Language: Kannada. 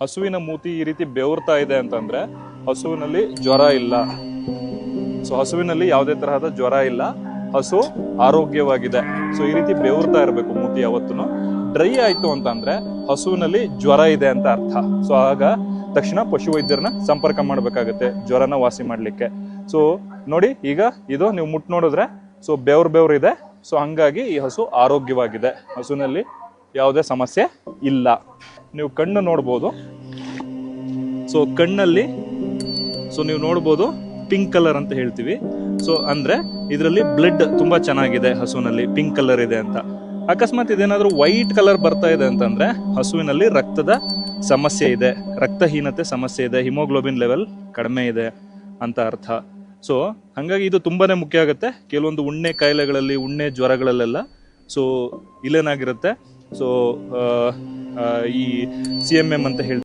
ಹಸುವಿನ ಮೂತಿ ಈ ರೀತಿ ಬೆವರ್ತಾ ಇದೆ ಅಂತಂದ್ರೆ ಹಸುವಿನಲ್ಲಿ ಜ್ವರ ಇಲ್ಲ. ಸೊ ಹಸುವಿನಲ್ಲಿ ಯಾವುದೇ ತರಹದ ಜ್ವರ ಇಲ್ಲ, ಹಸು ಆರೋಗ್ಯವಾಗಿದೆ. ಸೊ ಈ ರೀತಿ ಬೆವರ್ತಾ ಇರಬೇಕು ಮೂತಿ ಯಾವತ್ತೂ. ಡ್ರೈ ಆಯ್ತು ಅಂತಂದ್ರೆ ಹಸುವಿನಲ್ಲಿ ಜ್ವರ ಇದೆ ಅಂತ ಅರ್ಥ. ಸೊ ಆಗ ತಕ್ಷಣ ಪಶುವೈದ್ಯರನ್ನ ಸಂಪರ್ಕ ಮಾಡ್ಬೇಕಾಗತ್ತೆ ಜ್ವರನ ವಾಸಿ ಮಾಡ್ಲಿಕ್ಕೆ. ಸೊ ನೋಡಿ, ಈಗ ಇದು ನೀವು ಮುಟ್ ನೋಡಿದ್ರೆ ಸೊ ಬೆವ್ರು ಇದೆ. ಸೊ ಹಂಗಾಗಿ ಈ ಹಸು ಆರೋಗ್ಯವಾಗಿದೆ, ಹಸುವಿನಲ್ಲಿ ಯಾವುದೇ ಸಮಸ್ಯೆ ಇಲ್ಲ. ನೀವು ಕಣ್ಣು ನೋಡ್ಬೋದು. ಸೊ ಕಣ್ಣಲ್ಲಿ ಸೊ ನೀವು ನೋಡ್ಬೋದು ಪಿಂಕ್ ಕಲರ್ ಅಂತ ಹೇಳ್ತೀವಿ. ಸೊ ಅಂದ್ರೆ ಇದರಲ್ಲಿ ಬ್ಲಡ್ ತುಂಬಾ ಚೆನ್ನಾಗಿದೆ, ಹಸುವಿನಲ್ಲಿ ಪಿಂಕ್ ಕಲರ್ ಇದೆ ಅಂತ. ಅಕಸ್ಮಾತ್ ಇದೇನಾದ್ರೂ ವೈಟ್ ಕಲರ್ ಬರ್ತಾ ಇದೆ ಅಂತಂದ್ರೆ ಹಸುವಿನಲ್ಲಿ ರಕ್ತದ ಸಮಸ್ಯೆ ಇದೆ, ರಕ್ತಹೀನತೆ ಸಮಸ್ಯೆ ಇದೆ, ಹಿಮೋಗ್ಲೋಬಿನ್ ಲೆವೆಲ್ ಕಡಿಮೆ ಇದೆ ಅಂತ ಅರ್ಥ. ಸೊ ಹಾಗಾಗಿ ಇದು ತುಂಬಾನೇ ಮುಖ್ಯ ಆಗುತ್ತೆ ಕೆಲವೊಂದು ಉಣ್ಣೆ ಕಾಯಿಲೆಗಳಲ್ಲಿ, ಉಣ್ಣೆ ಜ್ವರಗಳಲ್ಲೆಲ್ಲ. ಸೊ ಇಲ್ಲೇನಾಗಿರುತ್ತೆ, ಸೊ ಈ CMM ಅಂತ ಹೇಳ್ತೀವಿ.